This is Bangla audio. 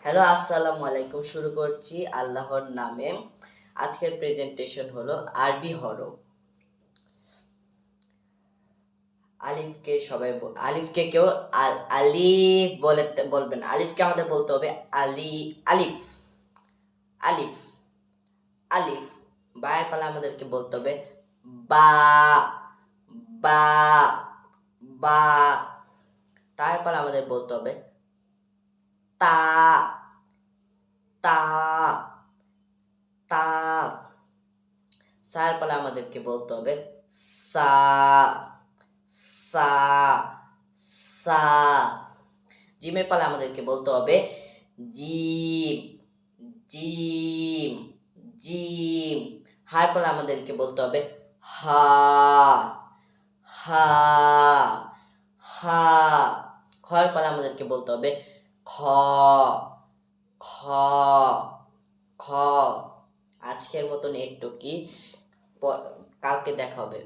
হ্যালো, আসসালামু আলাইকুম। শুরু করছি আল্লাহর নামে। আজকের প্রেজেন্টেশন হলো আরবি হরফ। আলিফকে কেউ আলিফ বলবেন। আলিফকে আমাদের বলতে হবে আলিফ আলিফ আলিফ। বায়ের পালা আমাদেরকে বলতে হবে বা বা বা। তার পালা আমাদের বলতে হবে তা তা তা। সার পালা আমাদেরকে বলতে হবে সা সা সা। জিমের পালা আমাদেরকে বলতে হবে জিম জিম জিম। হার পালা আমাদেরকে বলতে হবে হা হা হা। খর পালা আমাদেরকে বলতে হবে খ খ খ। আজকের মতন এটুকুই, কালকে দেখা হবে।